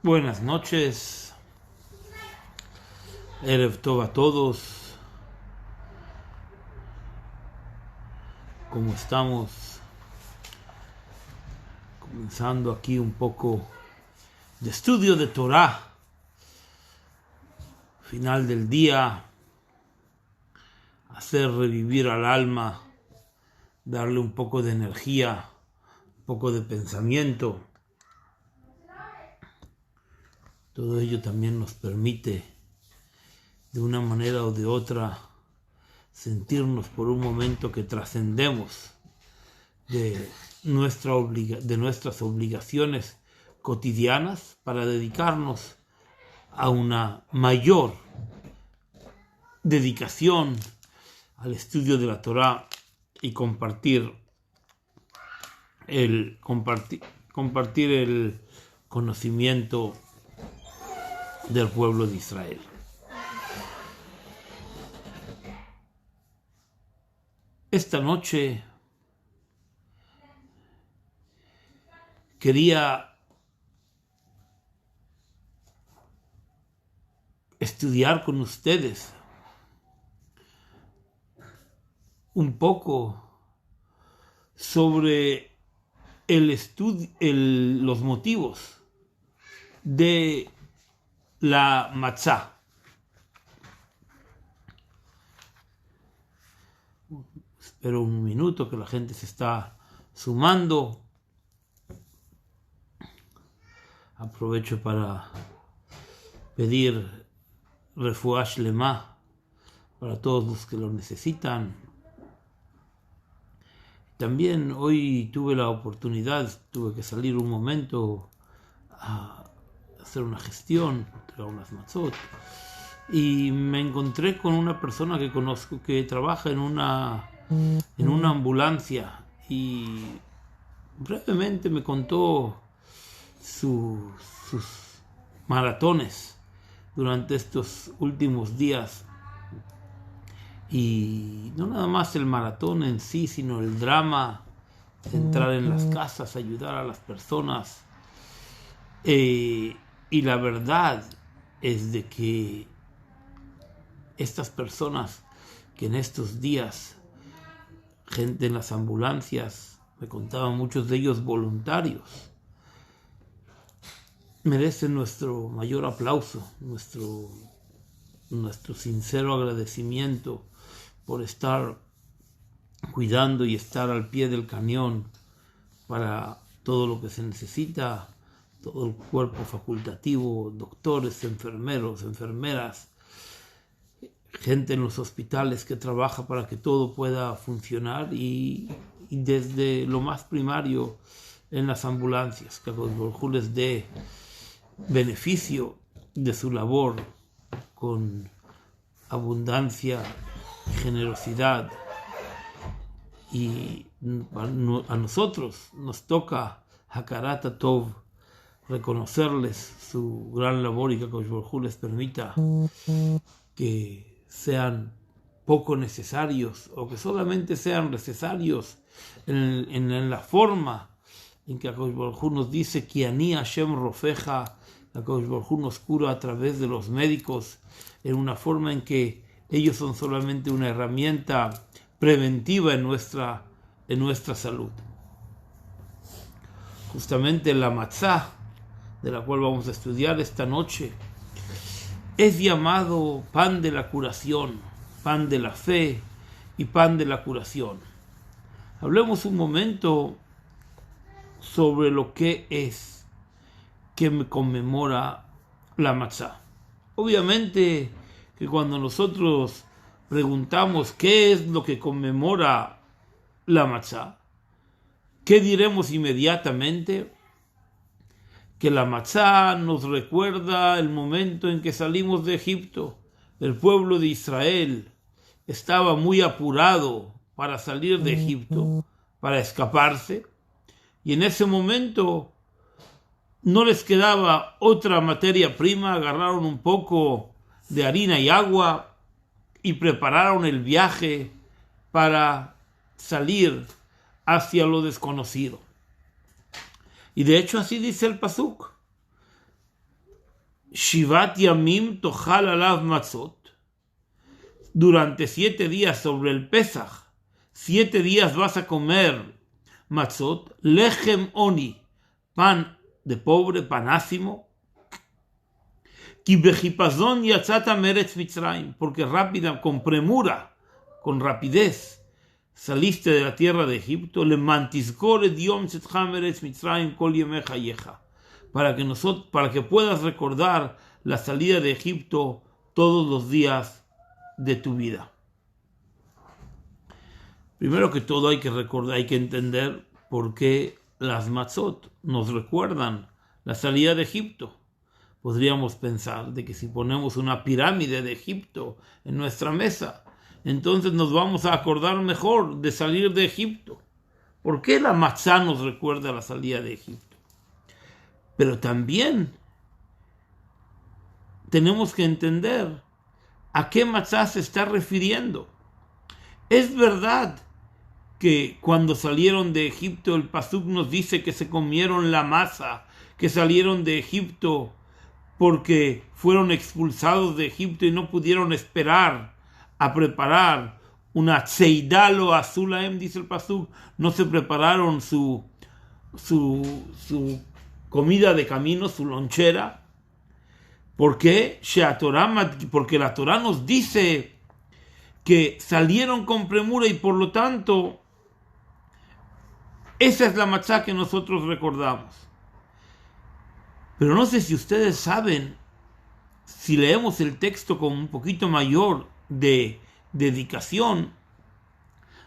Buenas noches, Erev Tov a todos. ¿Cómo estamos? Comenzando aquí un poco de estudio de Torah. Final del día, hacer revivir al alma, darle un poco de energía, un poco de pensamiento. Todo ello también nos permite, de una manera o de otra, sentirnos por un momento que trascendemos de nuestras obligaciones cotidianas para dedicarnos a una mayor dedicación al estudio de la Torah y compartir el conocimiento del pueblo de Israel. Esta noche quería estudiar con ustedes un poco sobre los motivos de la matzá. Espero un minuto que la gente se está sumando. Aprovecho para pedir refuah shlema para todos los que lo necesitan. También hoy tuve la oportunidad, tuve que salir un momento a hacer una gestión, entregar unas matzot, y me encontré con una persona que conozco que trabaja en una ambulancia y brevemente me contó sus maratones durante estos últimos días, y no nada más el maratón en sí, sino el drama de entrar en las casas, ayudar a las personas. Y la verdad es de que estas personas que en estos días, gente en las ambulancias, me contaban muchos de ellos voluntarios, merecen nuestro mayor aplauso, nuestro sincero agradecimiento por estar cuidando y estar al pie del cañón para todo lo que se necesita, todo el cuerpo facultativo, doctores, enfermeros, enfermeras, gente en los hospitales que trabaja para que todo pueda funcionar y desde lo más primario en las ambulancias, que Akadosh les dé beneficio de su labor con abundancia, generosidad, y a nosotros nos toca Hakarat Tov, reconocerles su gran labor y que Akadosh les permita que sean poco necesarios o que solamente sean necesarios en la forma en que Akadosh nos dice que Ani Hashem Rofeja, Akadosh nos cura a través de los médicos, en una forma en que ellos son solamente una herramienta preventiva en nuestra salud. Justamente la matzá, de la cual vamos a estudiar esta noche, es llamado pan de la curación, pan de la fe y pan de la curación. Hablemos un momento sobre lo que es que conmemora la matzá. Obviamente que cuando nosotros preguntamos qué es lo que conmemora la matzá, ¿qué diremos inmediatamente? Que la matzá nos recuerda el momento en que salimos de Egipto. El pueblo de Israel estaba muy apurado para salir de Egipto, para escaparse, y en ese momento no les quedaba otra materia prima. Agarraron un poco de harina y agua y prepararon el viaje para salir hacia lo desconocido. Y de hecho así dice el pasuk. Shivat Yamim Tochal Alav Matzot. Durante 7 días sobre el Pesach, 7 días vas a comer matzot, lechem oni, pan de pobre, panácimo. Ki bechipazon yatzata meretz Mitzrayim, porque rápida, con premura, con rapidez, saliste de la tierra de Egipto, le mantizkor et yom tzatcha meretz Mitzrayim kol yemei chayecha, para que puedas recordar la salida de Egipto todos los días de tu vida. Primero que todo hay que recordar, hay que entender por qué las matzot nos recuerdan la salida de Egipto. Podríamos pensar de que si ponemos una pirámide de Egipto en nuestra mesa, entonces nos vamos a acordar mejor de salir de Egipto. ¿Por qué la matzá nos recuerda la salida de Egipto? Pero también tenemos que entender a qué matzá se está refiriendo. Es verdad que cuando salieron de Egipto, el pasuk nos dice que se comieron la masa, que salieron de Egipto porque fueron expulsados de Egipto y no pudieron esperar a preparar una tzeidalo azulaem, dice el pasuk, no se prepararon su comida de camino, su lonchera. ¿Por qué? Porque la Torah nos dice que salieron con premura y por lo tanto esa es la matzá que nosotros recordamos. Pero no sé si ustedes saben, si leemos el texto con un poquito mayor de dedicación,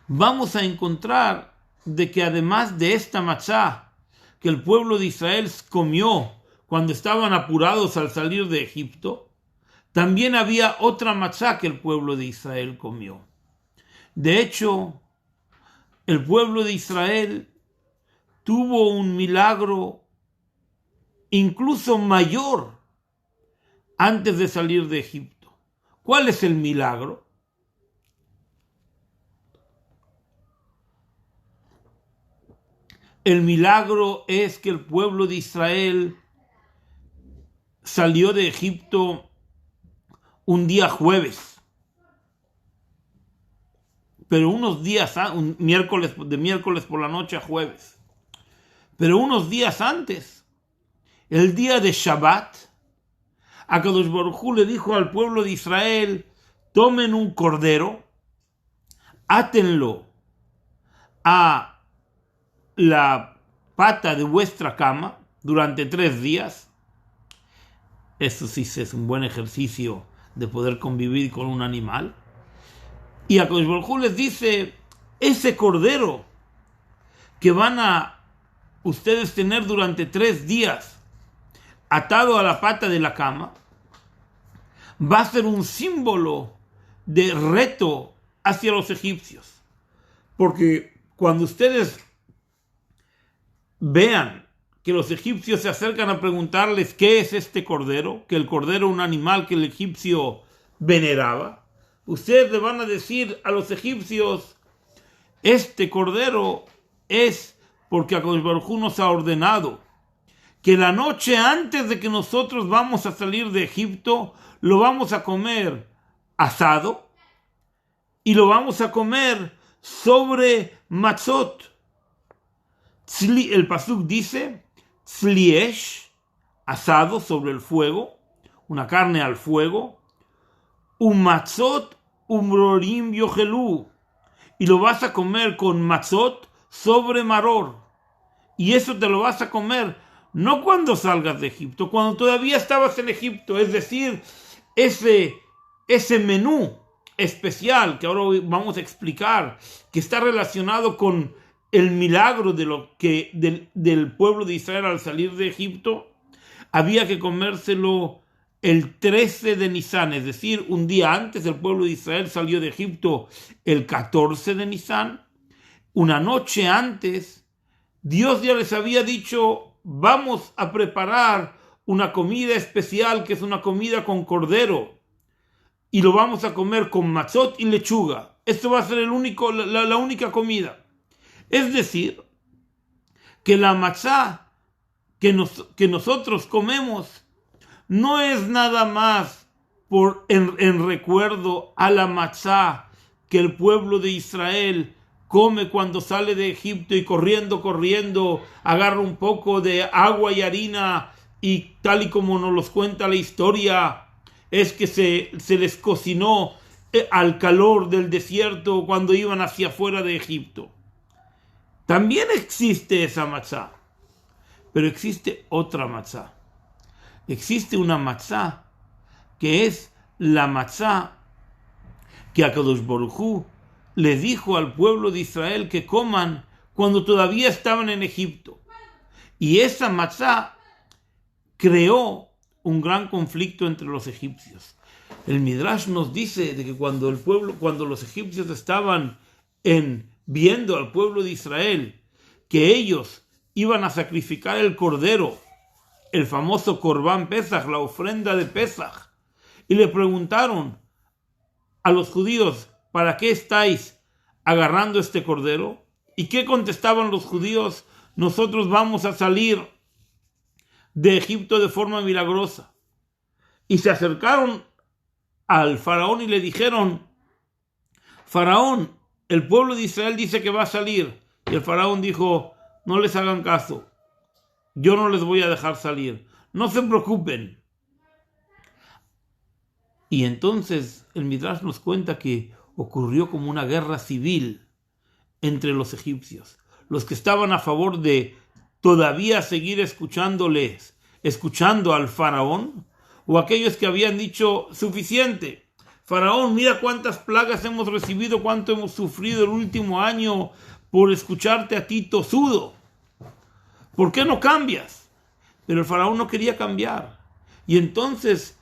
vamos a encontrar de que además de esta matzá que el pueblo de Israel comió cuando estaban apurados al salir de Egipto, también había otra matzá que el pueblo de Israel comió. De hecho, el pueblo de Israel tuvo un milagro incluso mayor antes de salir de Egipto. ¿Cuál es el milagro? El milagro es que el pueblo de Israel salió de Egipto un día jueves, pero unos días, de miércoles por la noche a jueves, pero unos días antes, el día de Shabbat, Akadosh Baruj Hu le dijo al pueblo de Israel: tomen un cordero, átenlo a la pata de vuestra cama durante 3 días. Eso sí es un buen ejercicio de poder convivir con un animal. Y Akadosh Baruj Hu les dice: ese cordero que van a ustedes tener durante 3 días atado a la pata de la cama, va a ser un símbolo de reto hacia los egipcios. Porque cuando ustedes vean que los egipcios se acercan a preguntarles qué es este cordero, que el cordero es un animal que el egipcio veneraba, ustedes le van a decir a los egipcios: este cordero es porque Akadosh Baruj Hu nos ha ordenado que la noche antes de que nosotros vamos a salir de Egipto, lo vamos a comer asado y lo vamos a comer sobre matzot. El pasuk dice tzliesh, asado sobre el fuego, una carne al fuego, matzot umrorim yochelu, y lo vas a comer con matzot sobre maror. Y eso te lo vas a comer no cuando salgas de Egipto, cuando todavía estabas en Egipto, es decir, ese menú especial que ahora vamos a explicar, que está relacionado con el milagro del pueblo de Israel al salir de Egipto, había que comérselo el 13 de Nisan, es decir, un día antes. El pueblo de Israel salió de Egipto el 14 de Nisan. Una noche antes, Dios ya les había dicho: vamos a preparar una comida especial, que es una comida con cordero, y lo vamos a comer con matzot y lechuga. Esto va a ser la única comida. Es decir, que la matzá que nosotros comemos no es nada más en recuerdo a la matzá que el pueblo de Israel come cuando sale de Egipto y corriendo, agarra un poco de agua y harina y tal y como nos los cuenta la historia, es que se les cocinó al calor del desierto cuando iban hacia afuera de Egipto. También existe esa matzá, pero existe otra matzá. Existe una matzá que es la matzá que Akadosh Baruj Hu le dijo al pueblo de Israel que coman cuando todavía estaban en Egipto. Y esa matzá creó un gran conflicto entre los egipcios. El Midrash nos dice de que cuando los egipcios estaban viendo al pueblo de Israel que ellos iban a sacrificar el cordero, el famoso Corbán Pesach, la ofrenda de Pesach, y le preguntaron a los judíos, ¿para qué estáis agarrando este cordero? ¿Y qué contestaban los judíos? Nosotros vamos a salir de Egipto de forma milagrosa. Y se acercaron al faraón y le dijeron, Faraón, el pueblo de Israel dice que va a salir. Y el faraón dijo, no les hagan caso, yo no les voy a dejar salir, no se preocupen. Y entonces el Midrash nos cuenta que ocurrió como una guerra civil entre los egipcios, los que estaban a favor de todavía seguir escuchando al faraón, o aquellos que habían dicho, suficiente, faraón, mira cuántas plagas hemos recibido, cuánto hemos sufrido el último año por escucharte a ti tosudo, ¿por qué no cambias? Pero el faraón no quería cambiar, y entonces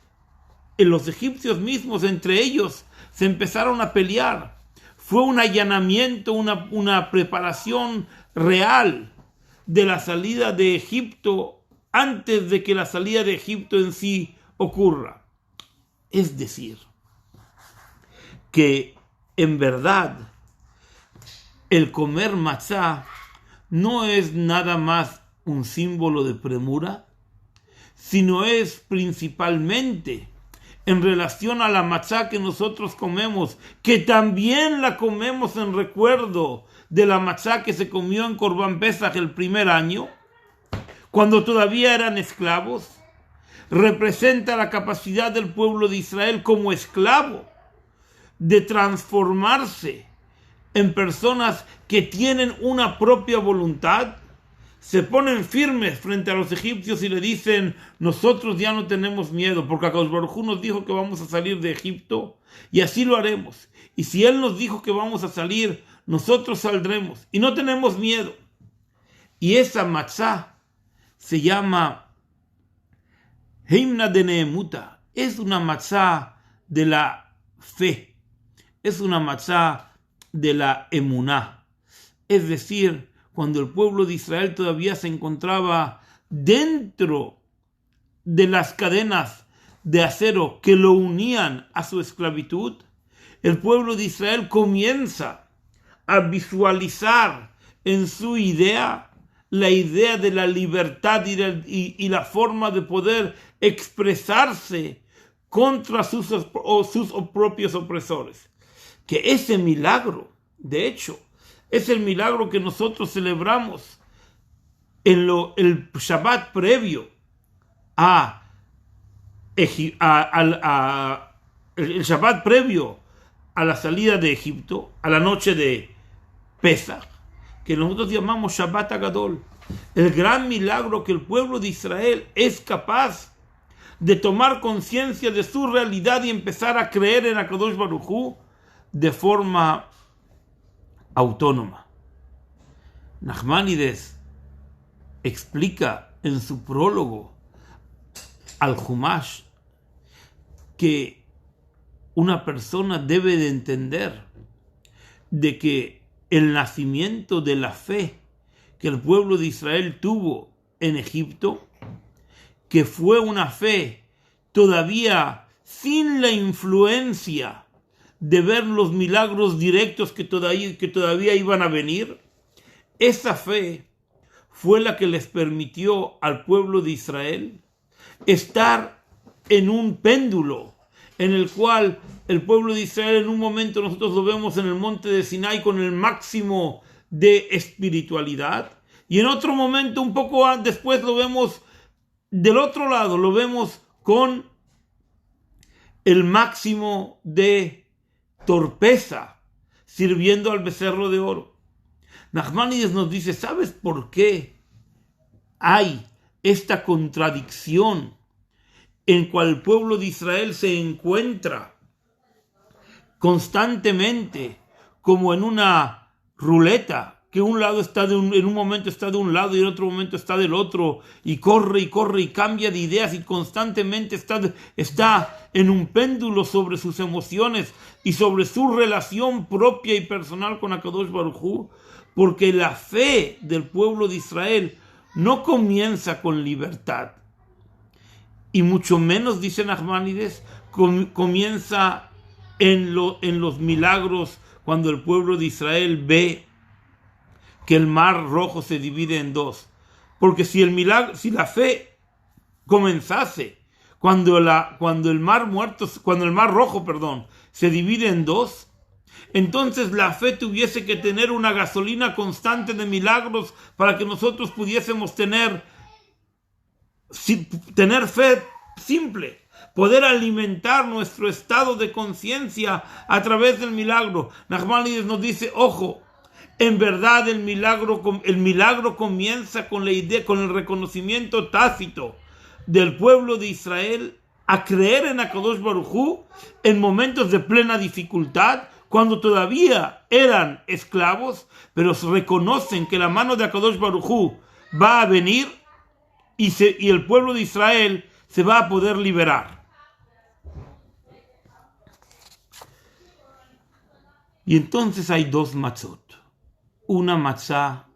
los egipcios mismos entre ellos se empezaron a pelear. Fue un allanamiento, una preparación real de la salida de Egipto antes de que la salida de Egipto en sí ocurra. Es decir, que en verdad el comer matzá no es nada más un símbolo de premura, sino es principalmente en relación a la matzá que nosotros comemos, que también la comemos en recuerdo de la matzá que se comió en Corbán Pesach el primer año, cuando todavía eran esclavos, representa la capacidad del pueblo de Israel como esclavo de transformarse en personas que tienen una propia voluntad, se ponen firmes frente a los egipcios y le dicen, nosotros ya no tenemos miedo, porque Akadosh Baruj Hu nos dijo que vamos a salir de Egipto, y así lo haremos. Y si Él nos dijo que vamos a salir, nosotros saldremos, y no tenemos miedo. Y esa matzá se llama Heimna de Nehemuta, es una matzá de la fe, es una matzá de la emuná, es decir, cuando el pueblo de Israel todavía se encontraba dentro de las cadenas de acero que lo unían a su esclavitud, el pueblo de Israel comienza a visualizar en su idea la idea de la libertad y la forma de poder expresarse contra sus propios opresores. Que ese milagro, de hecho, es el milagro que nosotros celebramos en el Shabbat previo el Shabbat previo a la salida de Egipto, a la noche de Pesach, que nosotros llamamos Shabbat Agadol, el gran milagro que el pueblo de Israel es capaz de tomar conciencia de su realidad y empezar a creer en Akadosh Baruj Hu de forma autónoma. Nachmanides explica en su prólogo al Humash que una persona debe de entender de que el nacimiento de la fe que el pueblo de Israel tuvo en Egipto, que fue una fe todavía sin la influencia de ver los milagros directos que todavía iban a venir, esa fe fue la que les permitió al pueblo de Israel estar en un péndulo, en el cual el pueblo de Israel en un momento nosotros lo vemos en el monte de Sinai con el máximo de espiritualidad, y en otro momento un poco después lo vemos del otro lado, lo vemos con el máximo de torpeza, sirviendo al becerro de oro. Nachmanides nos dice, ¿sabes por qué hay esta contradicción en cual el pueblo de Israel se encuentra constantemente como en una ruleta, que un lado está en un momento está de un lado y en otro momento está del otro, y corre y cambia de ideas y constantemente está en un péndulo sobre sus emociones y sobre su relación propia y personal con Akadosh Baruj Hu? Porque la fe del pueblo de Israel no comienza con libertad, y mucho menos, dice Nachmanides, comienza en los milagros, cuando el pueblo de Israel ve que el mar rojo se divide en dos. Porque si la fe comenzase cuando el mar rojo, se divide en dos, entonces la fe tuviese que tener una gasolina constante de milagros para que nosotros pudiésemos tener fe simple, poder alimentar nuestro estado de conciencia a través del milagro. Nachmanides nos dice, ojo, en verdad el milagro comienza con la idea, con el reconocimiento tácito del pueblo de Israel a creer en Akadosh Baruj Hu en momentos de plena dificultad, cuando todavía eran esclavos, pero reconocen que la mano de Akadosh Baruj Hu va a venir y el pueblo de Israel se va a poder liberar. Y entonces hay dos matzot. Una matzá,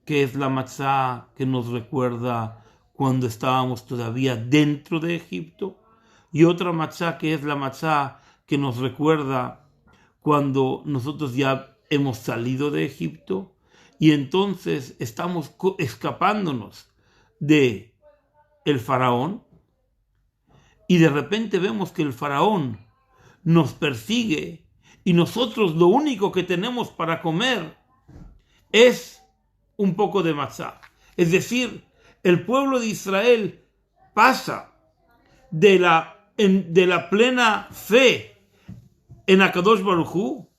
que es la matzá que nos recuerda cuando estábamos todavía dentro de Egipto, y otra matzá que es la matzá que nos recuerda cuando nosotros ya hemos salido de Egipto, y entonces estamos escapándonos de el faraón, y de repente vemos que el faraón nos persigue, y nosotros lo único que tenemos para comer es un poco de matzá. Es decir, el pueblo de Israel pasa de la plena fe en Akadosh Baruj Hu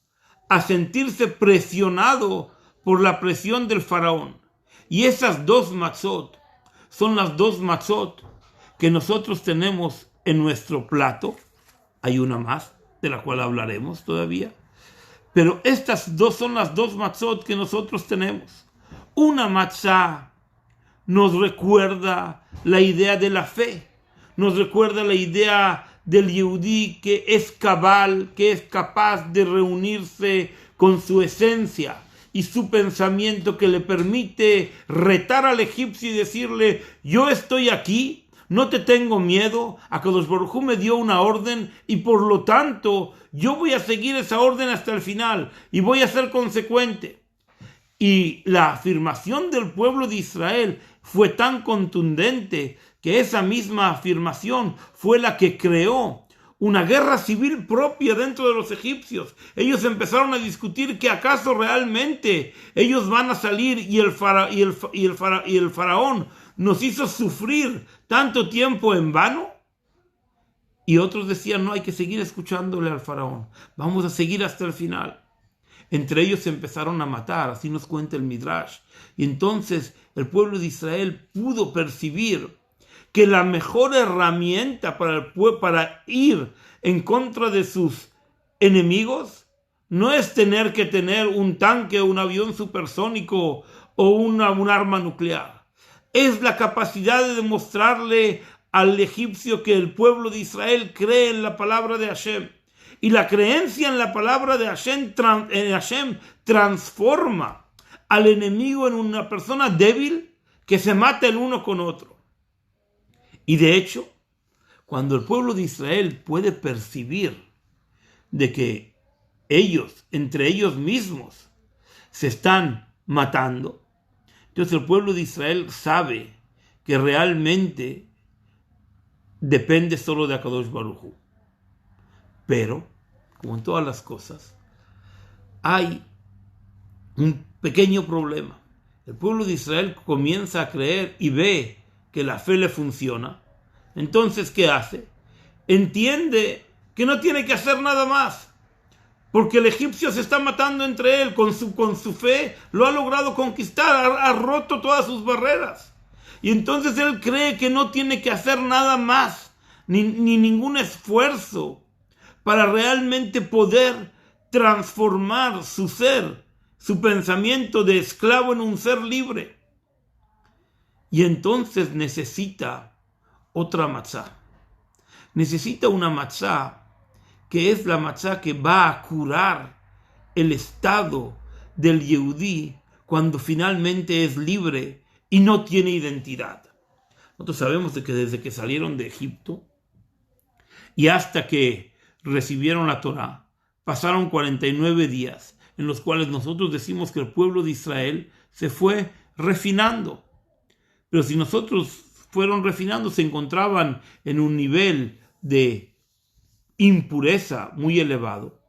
a sentirse presionado por la presión del faraón. Y esas dos matzot son las dos matzot que nosotros tenemos en nuestro plato. Hay una más, de la cual hablaremos todavía. Pero estas dos son las dos matzot que nosotros tenemos. Una matzá nos recuerda la idea de la fe, nos recuerda la idea del Yehudí que es cabal, que es capaz de reunirse con su esencia y su pensamiento, que le permite retar al egipcio y decirle, yo estoy aquí, no te tengo miedo, Akadosh Baruj Hu me dio una orden y por lo tanto yo voy a seguir esa orden hasta el final y voy a ser consecuente. Y la afirmación del pueblo de Israel fue tan contundente que esa misma afirmación fue la que creó una guerra civil propia dentro de los egipcios. Ellos empezaron a discutir que acaso realmente ellos van a salir y el faraón nos hizo sufrir tanto tiempo en vano. Y otros decían, no, hay que seguir escuchándole al faraón, vamos a seguir hasta el final. Entre ellos se empezaron a matar, así nos cuenta el Midrash. Y entonces el pueblo de Israel pudo percibir que la mejor herramienta para ir en contra de sus enemigos no es tener que tener un tanque o un avión supersónico o un arma nuclear. Es la capacidad de demostrarle al egipcio que el pueblo de Israel cree en la palabra de Hashem. Y la creencia en la palabra de Hashem transforma al enemigo en una persona débil que se mata el uno con otro. Y de hecho, cuando el pueblo de Israel puede percibir de que ellos, entre ellos mismos, se están matando, entonces el pueblo de Israel sabe que realmente depende solo de Akadosh Baruj Hu. Pero, como en todas las cosas, hay un pequeño problema. El pueblo de Israel comienza a creer y ve que la fe le funciona. Entonces, ¿qué hace? Entiende que no tiene que hacer nada más, porque el egipcio se está matando entre él. Con su fe lo ha logrado conquistar, ha roto todas sus barreras. Y entonces él cree que no tiene que hacer nada más, ni ningún esfuerzo para realmente poder transformar su ser, su pensamiento de esclavo en un ser libre. Y entonces necesita otra matzá. Necesita una matzá que es la matzá que va a curar el estado del Yehudí cuando finalmente es libre y no tiene identidad. Nosotros sabemos de que desde que salieron de Egipto y hasta que recibieron la Torá, pasaron 49 días en los cuales nosotros decimos que el pueblo de Israel se fue refinando. Pero si nosotros fueron refinando, se encontraban en un nivel de impureza muy elevado.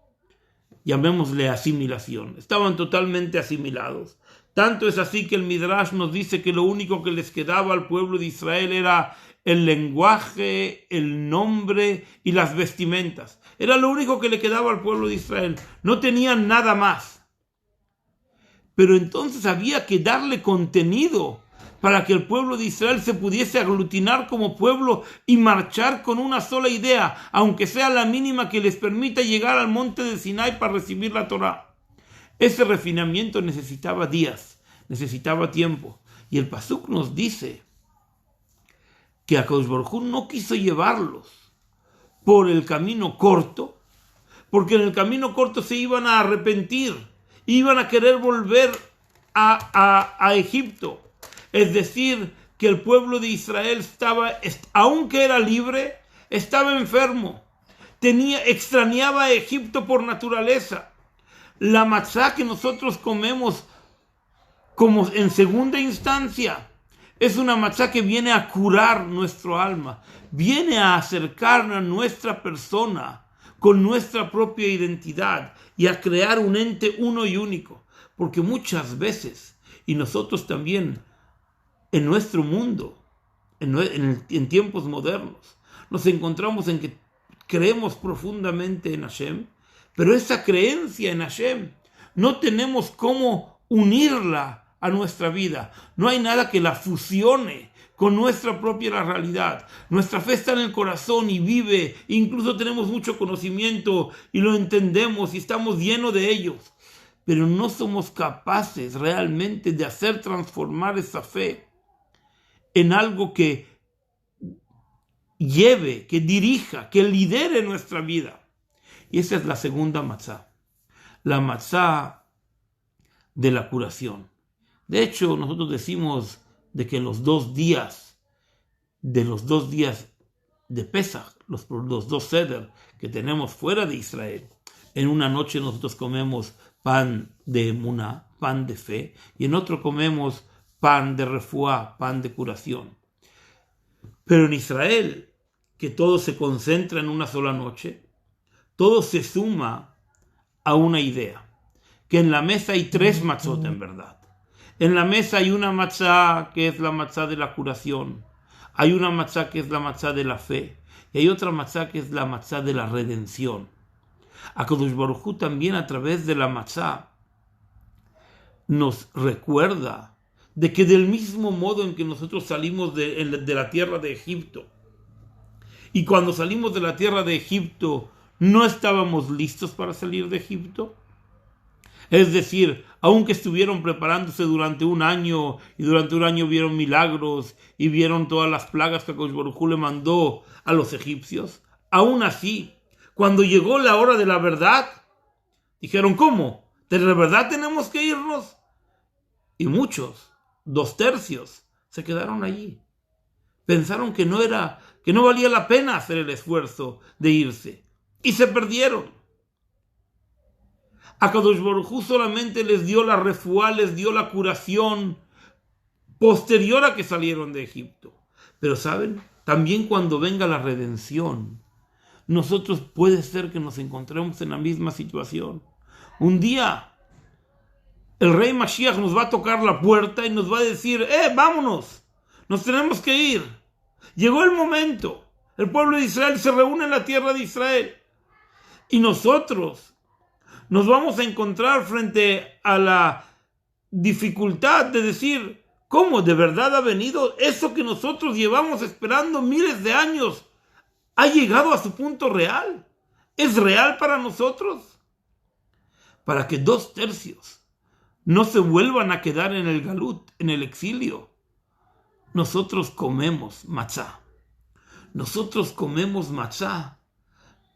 Llamémosle asimilación. Estaban totalmente asimilados. Tanto es así que el Midrash nos dice que lo único que les quedaba al pueblo de Israel era el lenguaje, el nombre y las vestimentas. Era lo único que le quedaba al pueblo de Israel. No tenían nada más. Pero entonces había que darle contenido para que el pueblo de Israel se pudiese aglutinar como pueblo y marchar con una sola idea, aunque sea la mínima que les permita llegar al monte de Sinai para recibir la Torá. Ese refinamiento necesitaba días, necesitaba tiempo. Y el Pasuk nos dice que Akadosh Baruj Hu no quiso llevarlos por el camino corto, porque en el camino corto se iban a arrepentir, iban a querer volver a Egipto. Es decir, que el pueblo de Israel aunque era libre, estaba enfermo. Extrañaba a Egipto por naturaleza. La matzá que nosotros comemos como en segunda instancia es una matzá que viene a curar nuestro alma, viene a acercarnos a nuestra persona con nuestra propia identidad y a crear un ente uno y único. Porque muchas veces, y nosotros también, en nuestro mundo, en tiempos modernos, nos encontramos en que creemos profundamente en Hashem, pero esa creencia en Hashem no tenemos cómo unirla a nuestra vida. No hay nada que la fusione con nuestra propia realidad. Nuestra fe está en el corazón y vive, incluso tenemos mucho conocimiento y lo entendemos y estamos llenos de ellos, pero no somos capaces realmente de hacer transformar esa fe en algo que lleve, que dirija, que lidere nuestra vida. Y esa es la segunda matzá, la matzá de la curación. De hecho, nosotros decimos de que los dos días de Pesach, los dos Seder que tenemos fuera de Israel, en una noche nosotros comemos pan de emuná, pan de fe, y en otro comemos pan de refuá, pan de curación. Pero en Israel, que todo se concentra en una sola noche, todo se suma a una idea, que en la mesa hay 3 matzot en verdad. En la mesa hay una matzá que es la matzá de la curación, hay una matzá que es la matzá de la fe, y hay otra matzá que es la matzá de la redención. Akadosh Baruj Hu también a través de la matzá nos recuerda de que del mismo modo en que nosotros salimos de la tierra de Egipto, y cuando salimos de la tierra de Egipto no estábamos listos para salir de Egipto, es decir, aunque estuvieron preparándose durante un año y durante un año vieron milagros y vieron todas las plagas que Akadosh Baruj Hu le mandó a los egipcios, aún así, cuando llegó la hora de la verdad, dijeron, ¿cómo? ¿De la verdad tenemos que irnos? Y muchos, 2/3, se quedaron allí. Pensaron que no valía la pena hacer el esfuerzo de irse. Y se perdieron. Akadosh Baruj Hu solamente les dio la refuá, les dio la curación posterior a que salieron de Egipto. Pero ¿saben? también cuando venga la redención, nosotros puede ser que nos encontremos en la misma situación. Un día, el rey Mashiach nos va a tocar la puerta y nos va a decir, vámonos, nos tenemos que ir. Llegó el momento. El pueblo de Israel se reúne en la tierra de Israel. Y nosotros nos vamos a encontrar frente a la dificultad de decir, ¿cómo de verdad ha venido eso que nosotros llevamos esperando miles de años? ¿Ha llegado a su punto real? ¿Es real para nosotros? Para que 2/3 no se vuelvan a quedar en el galut, en el exilio, nosotros comemos matzá. Nosotros comemos matzá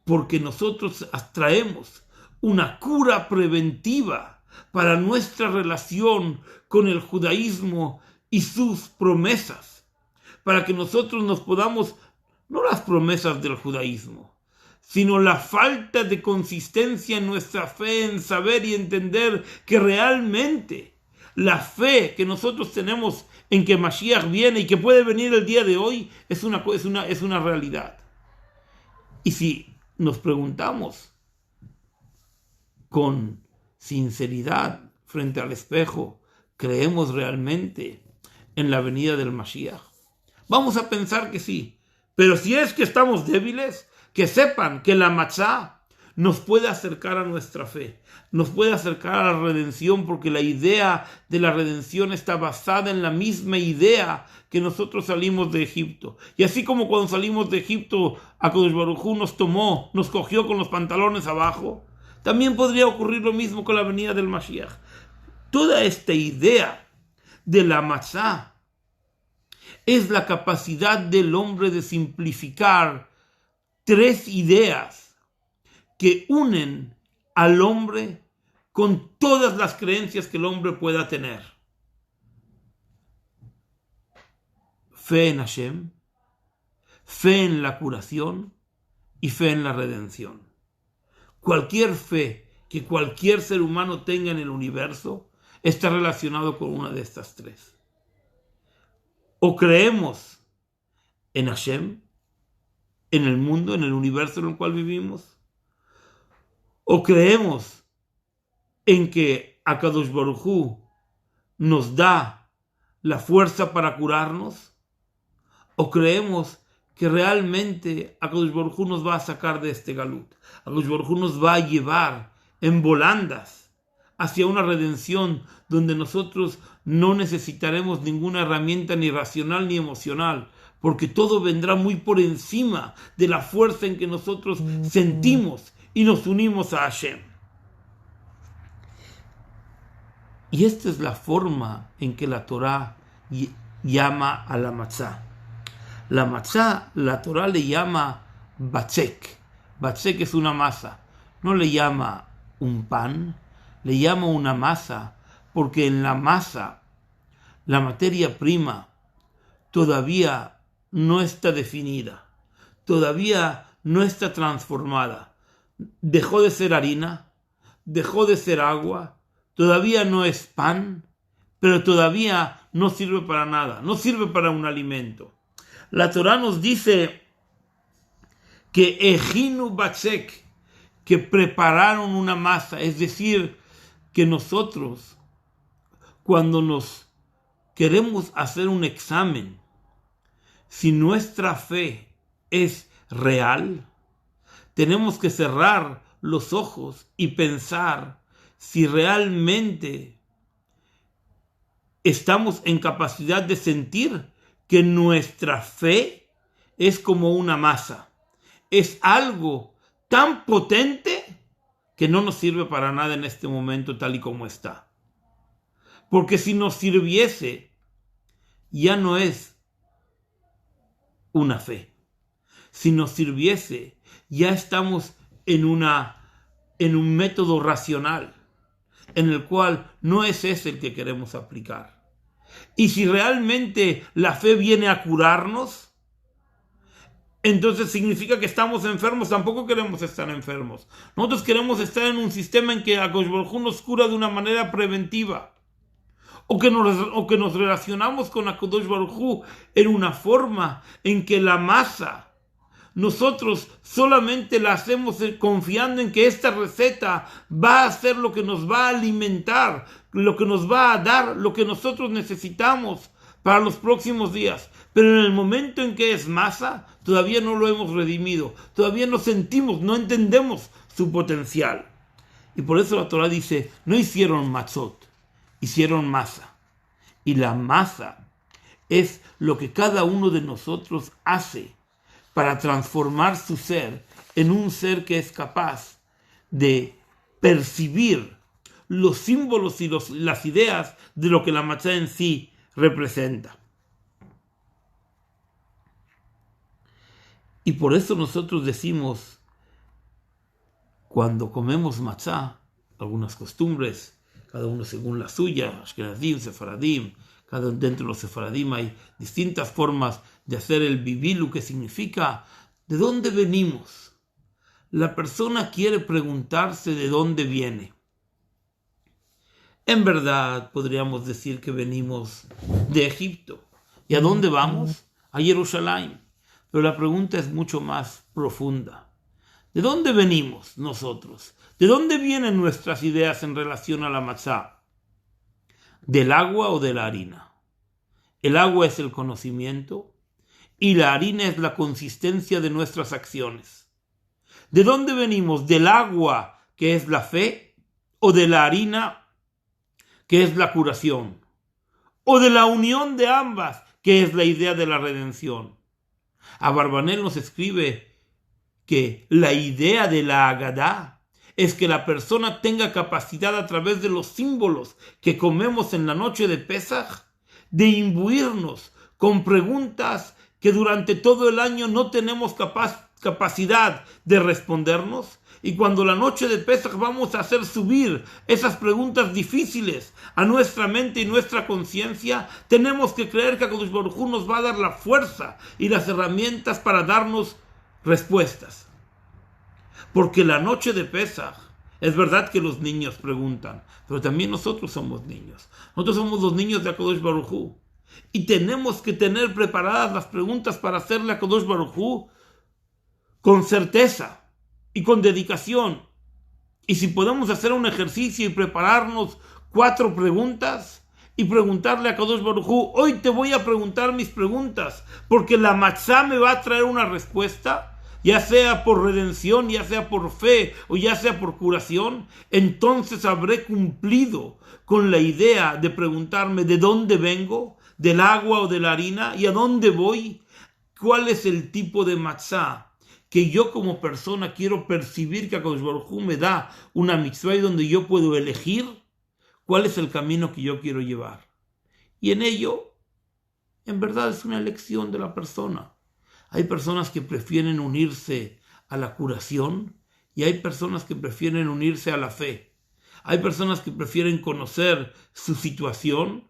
porque nosotros traemos una cura preventiva para nuestra relación con el judaísmo y sus promesas, para que nosotros nos podamos, no las promesas del judaísmo, sino la falta de consistencia en nuestra fe, en saber y entender que realmente la fe que nosotros tenemos en que Mashiach viene y que puede venir el día de hoy es una realidad. Y si nos preguntamos con sinceridad frente al espejo, ¿creemos realmente en la venida del Mashiach? Vamos a pensar que sí, pero si es que estamos débiles, que sepan que la matzá nos puede acercar a nuestra fe, nos puede acercar a la redención, porque la idea de la redención está basada en la misma idea que nosotros salimos de Egipto. Y así como cuando salimos de Egipto, Akadosh Baruj Hu nos cogió con los pantalones abajo, también podría ocurrir lo mismo con la venida del Mashiach. Toda esta idea de la matzá es la capacidad del hombre de simplificar 3 ideas que unen al hombre con todas las creencias que el hombre pueda tener. Fe en Hashem, fe en la curación y fe en la redención. Cualquier fe que cualquier ser humano tenga en el universo está relacionado con una de estas 3. O creemos en Hashem, en el mundo, en el universo en el cual vivimos, o creemos en que Akadosh Baruj Hu nos da la fuerza para curarnos, o creemos que realmente Akadosh Baruj Hu nos va a sacar de este galut. Akadosh Baruj Hu nos va a llevar en volandas hacia una redención donde nosotros no necesitaremos ninguna herramienta ni racional ni emocional, porque todo vendrá muy por encima de la fuerza en que nosotros sentimos y nos unimos a Hashem. Y esta es la forma en que la Torá llama a la matzá. La matzá, la Torá le llama batzek. Batzek es una masa. No le llama un pan, le llama una masa, porque en la masa, la materia prima todavía no está definida, todavía no está transformada. Dejó de ser harina, dejó de ser agua, todavía no es pan, pero todavía no sirve para nada, no sirve para un alimento. La Torá nos dice que ejinu batzek, que prepararon una masa, es decir, que nosotros, cuando nos queremos hacer un examen, si nuestra fe es real, tenemos que cerrar los ojos y pensar si realmente estamos en capacidad de sentir que nuestra fe es como una masa. Es algo tan potente que no nos sirve para nada en este momento tal y como está. Porque si nos sirviese, ya no es una fe. Si nos sirviese, ya estamos en un método racional, en el cual no es ese el que queremos aplicar. Y si realmente la fe viene a curarnos, entonces significa que estamos enfermos. Tampoco queremos estar enfermos. Nosotros queremos estar en un sistema en que Akadosh Baruj Hu nos cura de una manera preventiva. o que nos relacionamos con HaKadosh Baruj Hu en una forma en que la masa, nosotros solamente la hacemos confiando en que esta receta va a ser lo que nos va a alimentar, lo que nos va a dar lo que nosotros necesitamos para los próximos días. Pero en el momento en que es masa, todavía no lo hemos redimido, todavía no sentimos, no entendemos su potencial. Y por eso la Torah dice, no hicieron matzot, hicieron masa. Y la masa es lo que cada uno de nosotros hace para transformar su ser en un ser que es capaz de percibir los símbolos y las ideas de lo que la matzá en sí representa. Y por eso nosotros decimos, cuando comemos matzá, algunas costumbres, cada uno según la suya, Ashkenazim, Sefaradim, dentro de los Sefaradim hay distintas formas de hacer el bibilu, que significa ¿de dónde venimos? La persona quiere preguntarse de dónde viene. En verdad podríamos decir que venimos de Egipto. ¿Y a dónde vamos? A Jerusalén. Pero la pregunta es mucho más profunda. ¿De dónde venimos nosotros? ¿De dónde vienen nuestras ideas en relación a la matzá? ¿Del agua o de la harina? El agua es el conocimiento y la harina es la consistencia de nuestras acciones. ¿De dónde venimos? ¿Del agua, que es la fe, o de la harina, que es la curación? ¿O de la unión de ambas, que es la idea de la redención? Abarbanel nos escribe que la idea de la Agadá es que la persona tenga capacidad a través de los símbolos que comemos en la noche de Pesaj de imbuirnos con preguntas que durante todo el año no tenemos capacidad de respondernos, y cuando la noche de Pesaj vamos a hacer subir esas preguntas difíciles a nuestra mente y nuestra conciencia, tenemos que creer que HaKadosh Baruj Hu nos va a dar la fuerza y las herramientas para darnos respuestas. Porque la noche de Pesaj, es verdad que los niños preguntan, pero también nosotros somos niños. Nosotros somos los niños de HaKadosh Baruj Hu. Y tenemos que tener preparadas las preguntas para hacerle a HaKadosh Baruj Hu con certeza y con dedicación. Y si podemos hacer un ejercicio y prepararnos 4 preguntas y preguntarle a HaKadosh Baruj Hu, hoy te voy a preguntar mis preguntas, porque la matzá me va a traer una respuesta, ya sea por redención, ya sea por fe o ya sea por curación, entonces habré cumplido con la idea de preguntarme de dónde vengo, del agua o de la harina, y a dónde voy, cuál es el tipo de matzá que yo como persona quiero percibir que HaKadosh Baruj Hu me da una mitzvah y donde yo puedo elegir cuál es el camino que yo quiero llevar. Y en ello, en verdad es una elección de la persona. Hay personas que prefieren unirse a la curación y hay personas que prefieren unirse a la fe. Hay personas que prefieren conocer su situación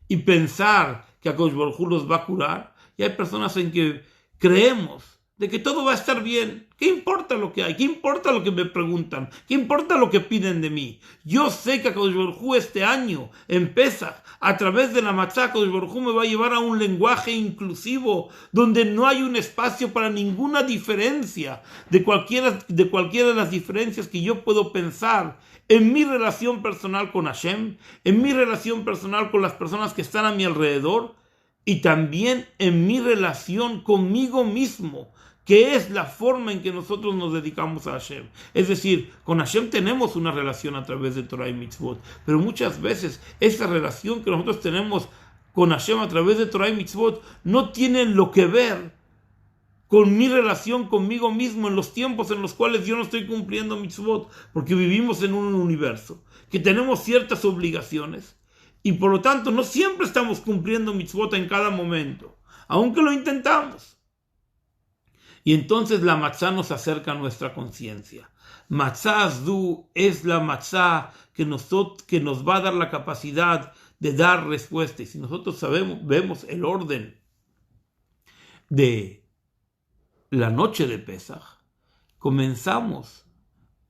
y pensar que HaKadosh Baruj Hu los va a curar. Y hay personas en que creemos de que todo va a estar bien. ¿Qué importa lo que hay? ¿Qué importa lo que me preguntan? ¿Qué importa lo que piden de mí? Yo sé que HaKadosh Baruj Hu este año empieza a través de la matzá. HaKadosh Baruj Hu me va a llevar a un lenguaje inclusivo donde no hay un espacio para ninguna diferencia de cualquiera de las diferencias que yo puedo pensar en mi relación personal con Hashem, en mi relación personal con las personas que están a mi alrededor y también en mi relación conmigo mismo, que es la forma en que nosotros nos dedicamos a Hashem. Es decir, con Hashem tenemos una relación a través de Torah y Mitzvot, pero muchas veces esa relación que nosotros tenemos con Hashem a través de Torah y Mitzvot no tiene lo que ver con mi relación conmigo mismo en los tiempos en los cuales yo no estoy cumpliendo Mitzvot, porque vivimos en un universo que tenemos ciertas obligaciones y por lo tanto no siempre estamos cumpliendo Mitzvot en cada momento, aunque lo intentamos. Y entonces la matzá nos acerca a nuestra conciencia. Matzá Azdu es la matzá que nos va a dar la capacidad de dar respuesta. Y si nosotros vemos el orden de la noche de Pesaj, comenzamos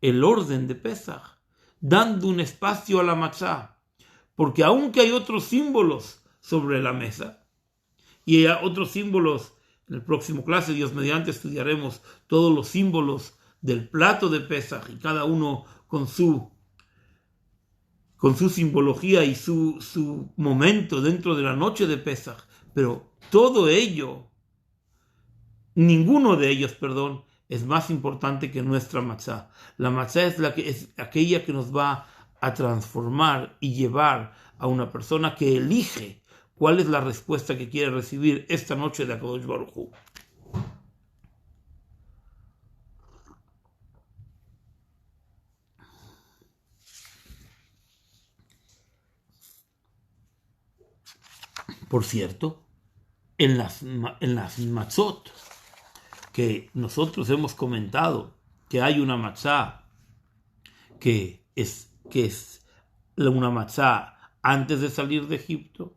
el orden de Pesaj dando un espacio a la matzá. porque aunque hay otros símbolos sobre la mesa, y hay otros símbolos, en el próximo clase, Dios mediante, estudiaremos todos los símbolos del plato de Pesaj, y cada uno con su simbología y su momento dentro de la noche de Pesaj, pero todo ello, ninguno de ellos, es más importante que nuestra matzá. La matzá es aquella que nos va a transformar y llevar a una persona que elige cuál es la respuesta que quiere recibir esta noche de HaKadosh Baruj Hu. Por cierto, en las matzot que nosotros hemos comentado, que hay una matzá que es una matzá antes de salir de Egipto,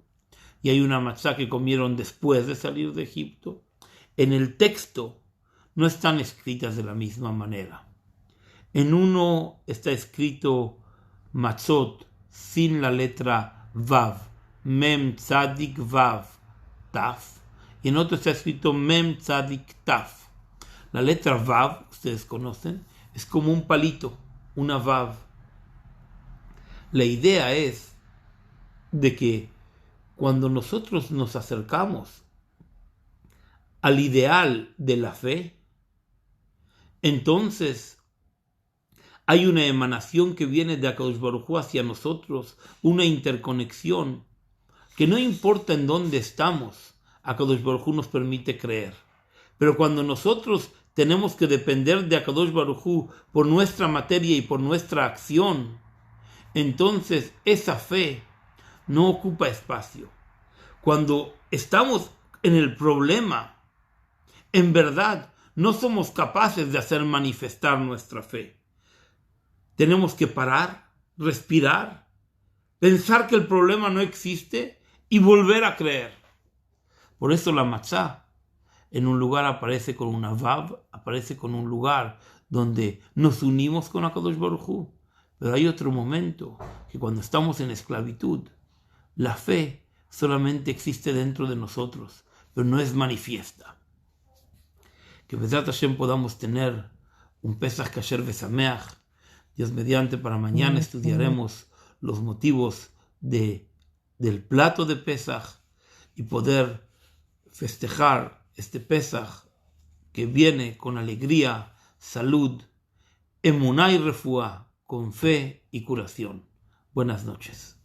y hay una matzá que comieron después de salir de Egipto. En el texto no están escritas de la misma manera. En uno está escrito matzot sin la letra Vav, Mem Tzadik Vav Taf, y en otro está escrito Mem Tzadik Taf. La letra Vav, ustedes conocen, es como un palito, una Vav. La idea es de que cuando nosotros nos acercamos al ideal de la fe, entonces hay una emanación que viene de HaKadosh Baruj Hu hacia nosotros, una interconexión que no importa en dónde estamos, HaKadosh Baruj Hu nos permite creer. Pero cuando nosotros tenemos que depender de HaKadosh Baruj Hu por nuestra materia y por nuestra acción, entonces esa fe no ocupa espacio. Cuando estamos en el problema, en verdad no somos capaces de hacer manifestar nuestra fe. Tenemos que parar, respirar, pensar que el problema no existe y volver a creer. Por eso la matzá en un lugar aparece con una vav, aparece con un lugar donde nos unimos con HaKadosh Baruj Hu. Pero hay otro momento que cuando estamos en esclavitud, la fe solamente existe dentro de nosotros, pero no es manifiesta. Que Bezrat Hashem podamos tener un Pesach Kasher Besameach. Dios mediante, para mañana estudiaremos los motivos del plato de Pesach y poder festejar este Pesach que viene con alegría, salud, emuná y refuá, con fe y curación. Buenas noches.